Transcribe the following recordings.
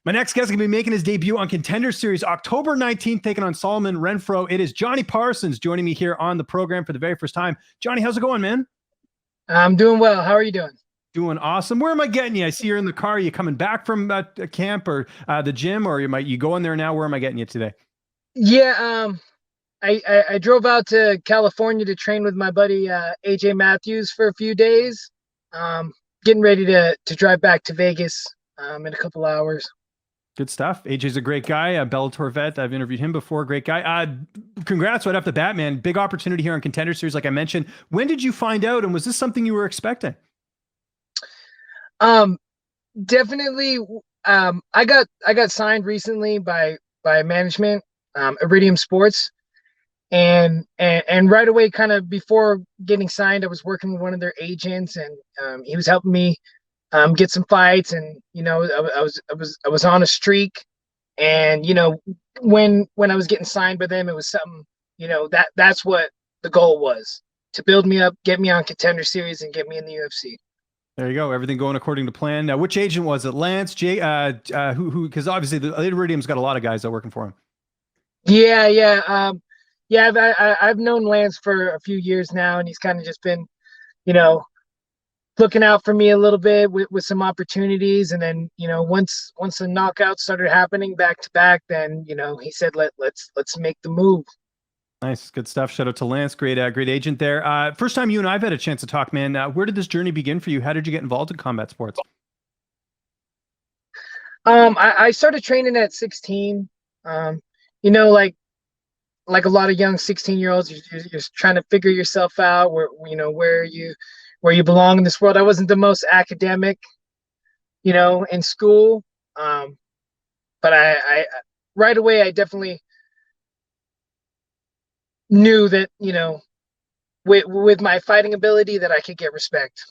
My next guest is going to be making his debut on Contender Series October 19th, taking on Solomon Renfro. It is Jonny Parsons joining me here on the program for the very first time. Jonny, how's it going, man? I'm doing well. How are you doing? Doing awesome. Where am I getting you? I see you're in the car. Are you coming back from camp or the gym, or you going there now? Where am I getting you today? Yeah, I drove out to California to train with my buddy AJ Matthews for a few days. Getting ready to drive back to Vegas in a couple hours. Good stuff. AJ's a great guy, a Bellator vet. I've interviewed him before. Great guy. Congrats right off the bat, man. Big opportunity here on Contender Series, like I mentioned. When did you find out, and was this something you were expecting? Definitely. I got signed recently by management, Iridium Sports, and right away, kind of before getting signed, I was working with one of their agents, and he was helping me get some fights, and I was on a streak, and when I was getting signed by them, it was something, that's what the goal was, to build me up, get me on Contender Series, and get me in the UFC. There you go. Everything going according to plan. Now, which agent was it? Lance, Jay, who? Because obviously the Iridium's got a lot of guys that are working for him. Yeah. I've known Lance for a few years now, and he's kind of just been, you know, looking out for me a little bit with some opportunities. And then, once the knockouts started happening back to back, then, he said, let's make the move. Nice. Good stuff. Shout out to Lance. Great agent there. First time you and I've had a chance to talk, man. Where did this journey begin for you? How did you get involved in combat sports? I started training at 16. Like a lot of young 16-year-olds, you're trying to figure yourself out, where you belong in this world. I wasn't the most academic, in school. But I right away, I definitely knew that, with my fighting ability, that I could get respect.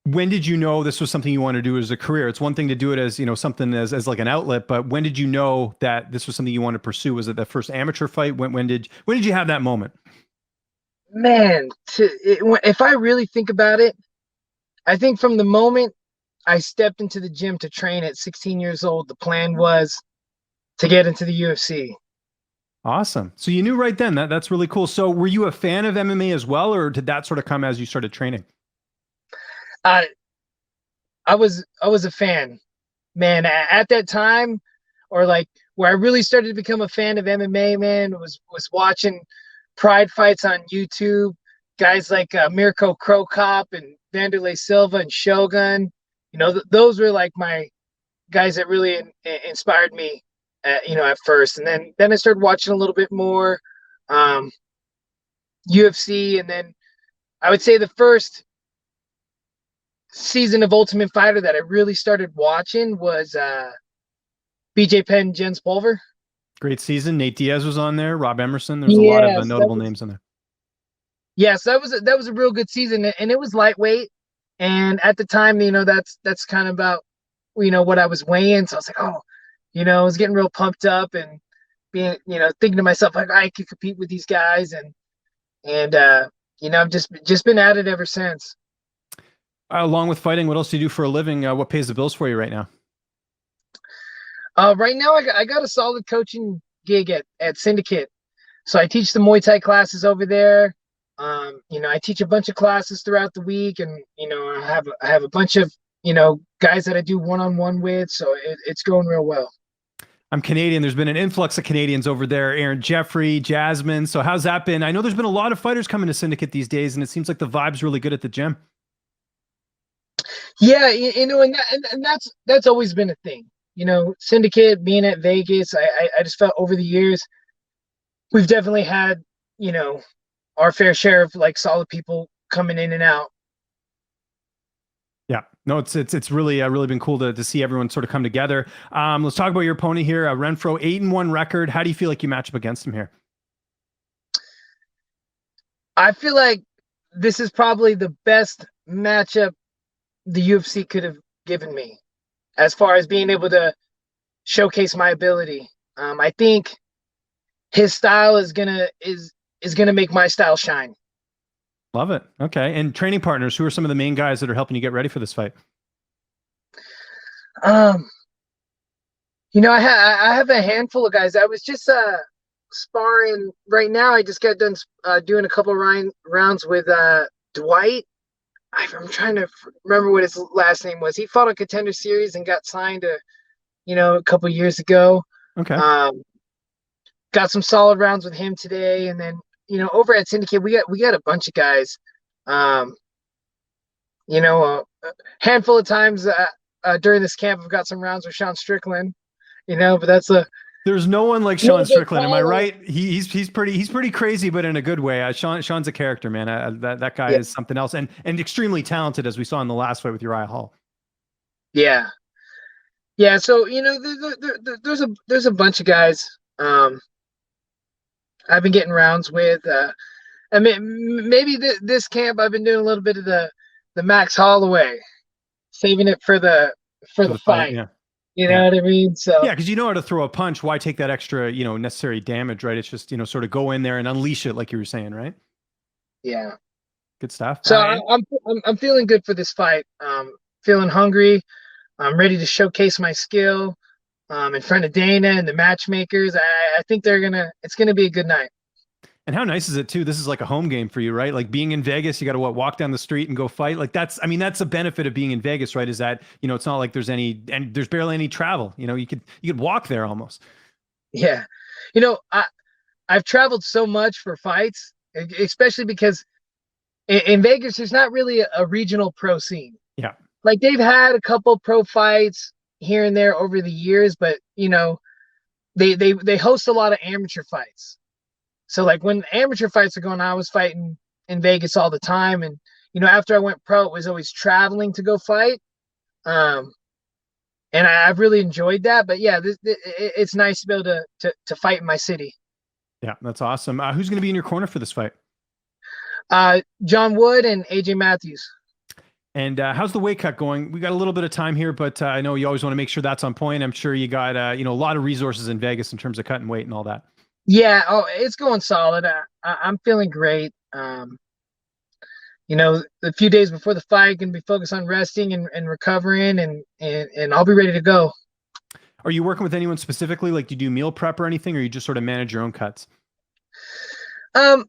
When did you know this was something you want to do as a career? It's one thing to do it as, something as like an outlet, but when did you know that this was something you wanted to pursue? Was it the first amateur fight? When did you have that moment? Man, if I really think about it, I think from the moment I stepped into the gym to train at 16 years old, the plan was to get into the UFC. Awesome. So you knew right then. That's really cool. So were you a fan of MMA as well, or did that sort of come as you started training? I was a fan, man, at that time, or like where I really started to become a fan of MMA, man, was watching Pride fights on YouTube. Guys like Mirko Cro Cop and Vanderlei Silva and Shogun. Those were like my guys that really inspired me, at first. And then I started watching a little bit more UFC, and then I would say the first season of Ultimate Fighter that I really started watching was BJ Penn, Jens Pulver. Great season. Nate Diaz was on there. Rob Emerson. There's a lot of notable names on there. Yes, that was a real good season, and it was lightweight. And at the time, that's kind of about what I was weighing. So I was like, oh, I was getting real pumped up and being, thinking to myself, like, I could compete with these guys, and I've just been at it ever since. Along with fighting, what else do you do for a living? What pays the bills for you right now? Right now, I got a solid coaching gig at Syndicate. So I teach the Muay Thai classes over there. I teach a bunch of classes throughout the week, and I have a bunch of guys that I do one-on-one with. So it's going real well. I'm Canadian. There's been an influx of Canadians over there. Aaron Jeffrey, Jasmine. So how's that been? I know there's been a lot of fighters coming to Syndicate these days, and it seems like the vibe's really good at the gym. Yeah, and that's always been a thing. Syndicate, being at Vegas, I just felt over the years we've definitely had, our fair share of like solid people coming in and out. Yeah, no, it's really really been cool to see everyone sort of come together. Let's talk about your opponent here, Renfro, 8-1 record. How do you feel like you match up against him here? I feel like this is probably the best matchup the UFC could have given me, as far as being able to showcase my ability. I think his style is gonna make my style shine. Love it. Okay. And training partners, who are some of the main guys that are helping you get ready for this fight? I have a handful of guys. I was just sparring right now. I just got done doing a couple rounds with Dwight. I'm trying to remember what his last name was. He fought on Contender Series and got signed a couple years ago. Okay. Um, got some solid rounds with him today, and then over at Syndicate we got a bunch of guys. Um, a handful of times during this camp, I've got some rounds with Sean Strickland. But that's a There's no one like Sean little bit Strickland. Am I right? He's pretty crazy, but in a good way. Sean's a character, man. That guy yeah, is something else, and extremely talented, as we saw in the last fight with Uriah Hall. yeah, yeah. So there's a bunch of guys I've been getting rounds with. I mean, maybe this camp I've been doing a little bit of the Max Holloway, saving it for the For the fight, fight. yeah. You know what I mean? So Yeah, because you know how to throw a punch. Why take that extra, necessary damage, right? It's just, sort of go in there and unleash it, like you were saying, right? yeah. Good stuff. So I'm feeling good for this fight. Feeling hungry. I'm ready to showcase my skill in front of Dana and the matchmakers. I think it's gonna be a good night. And how nice is it too? This is like a home game for you, right? Like being in Vegas, you got to walk down the street and go fight. Like that's a benefit of being in Vegas, right? Is that, it's not like there's barely any travel. You could walk there almost. Yeah. I've traveled so much for fights, especially because in Vegas, there's not really a regional pro scene. Yeah. Like they've had a couple pro fights here and there over the years, but they host a lot of amateur fights. So like when amateur fights are going on, I was fighting in Vegas all the time, and after I went pro, it was always traveling to go fight. And I've really enjoyed that. But yeah, it's nice to be able to fight in my city. Yeah, that's awesome. Who's going to be in your corner for this fight? John Wood and AJ Matthews. And how's the weight cut going? We got a little bit of time here, but I know you always want to make sure that's on point. I'm sure you got a lot of resources in Vegas in terms of cutting weight and all that. Yeah, it's going solid. I'm feeling great. A few days before the fight, gonna be focused on resting and recovering, and I'll be ready to go. Are you working with anyone specifically? Like, do you do meal prep or anything, or you just sort of manage your own cuts? Over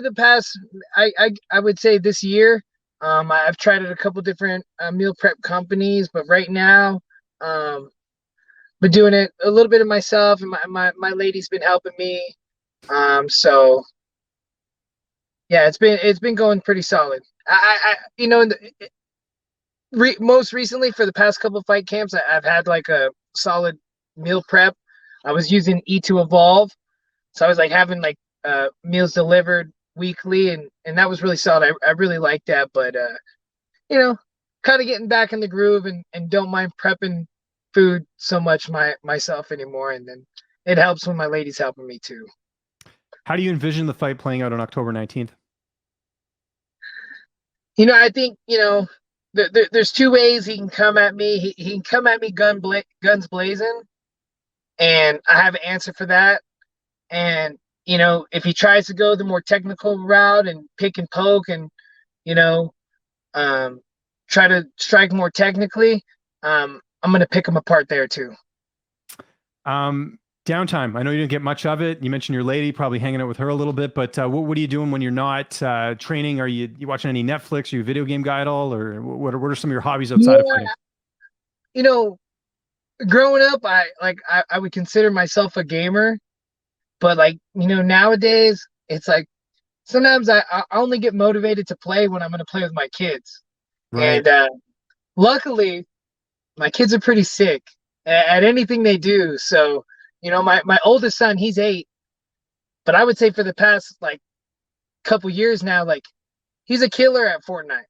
the past, I would say this year, I've tried out a couple different meal prep companies, but right now, been doing it a little bit of myself, and my lady's been helping me. So yeah, it's been going pretty solid. Most recently for the past couple of fight camps, I've had like a solid meal prep. I was using E2 Evolve, so I was like having like meals delivered weekly, and that was really solid. I really like that, but kind of getting back in the groove and don't mind prepping food so much myself anymore, and then it helps when my lady's helping me too. How do you envision the fight playing out on October 19th? I think there's two ways he can come at me. He can come at me guns blazing, and I have an answer for that. And if he tries to go the more technical route and pick and poke and try to strike more technically, I'm going to pick him apart there too. Downtime. I know you didn't get much of it. You mentioned your lady, probably hanging out with her a little bit, but what are you doing when you're not training? Are you watching any Netflix? Are you a video game guy at all? Or what are some of your hobbies outside of fighting? Growing up, I would consider myself a gamer, but nowadays it's like sometimes I only get motivated to play when I'm going to play with my kids. Right. And luckily, my kids are pretty sick at anything they do. So, my oldest son, he's 8, but I would say for the past couple years now, he's a killer at Fortnite,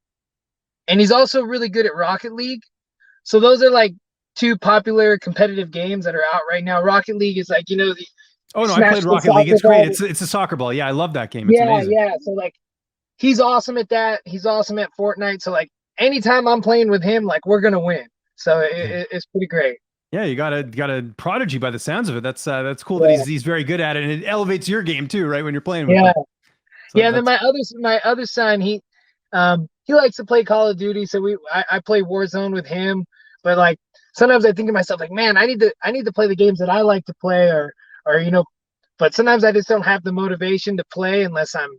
and he's also really good at Rocket League. So those are two popular competitive games that are out right now. Rocket League is the oh no, I played Rocket League. It's great. It's a soccer ball. Yeah, I love that game. It's amazing. Yeah. So he's awesome at that. He's awesome at Fortnite. So anytime I'm playing with him, we're gonna win. So it's pretty great. Yeah, you got a Prodigy by the sounds of it. That's cool that he's very good at it, and it elevates your game too, right? When you're playing with him. So yeah. Then my other son, he likes to play Call of Duty, so I play Warzone with him. But sometimes I think to myself like, man, I need to play the games that I like to play, or but sometimes I just don't have the motivation to play unless I'm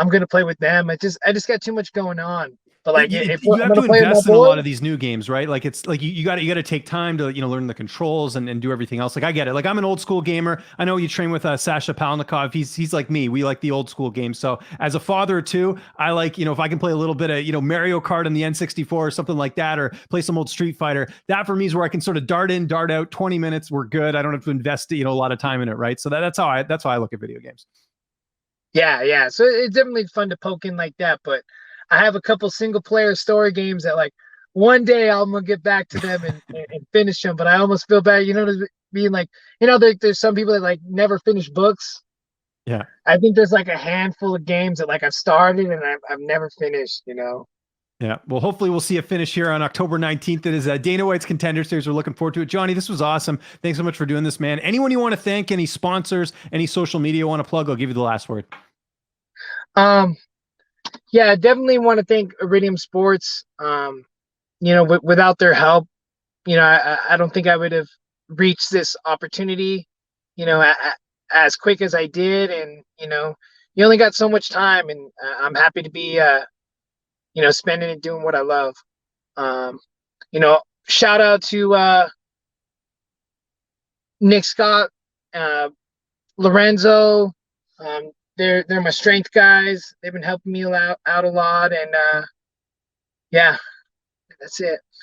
gonna play with them. I just got too much going on. But like if You I'm have gonna to play with my invest in a lot of boys, these new games, right? Like it's like you got to take time to learn the controls and do everything else. Like I get it. Like I'm an old school gamer. I know you train with Sasha Palnikov. He's like me. We like the old school games. So as a father too, I like if I can play a little bit of Mario Kart on the N64 or something like that, or play some old Street Fighter. That for me is where I can sort of dart in, dart out. 20 minutes, we're good. I don't have to invest a lot of time in it, right? So that's how I look at video games. yeah. So it's definitely fun to poke in like that. But I have a couple single player story games that like one day I'm gonna get back to them and finish them. But I almost feel bad, being like, there's some people that like never finish books. Yeah. I think there's like a handful of games that like I've started and I've never finished. Yeah. Well, hopefully we'll see a finish here on October 19th. It is Dana White's Contender Series. We're looking forward to it. Jonny, this was awesome. Thanks so much for doing this, man. Anyone you want to thank, any sponsors, any social media you want to plug, I'll give you the last word. Um, yeah, I definitely want to thank Iridium Sports. Without their help, I don't think I would have reached this opportunity, as quick as I did. And, you only got so much time, and I'm happy to be, spending it doing what I love. Um, Shout out to Nick Scott, uh, Lorenzo. Um, they're my strength guys. They've been helping me out a lot, and yeah, that's it.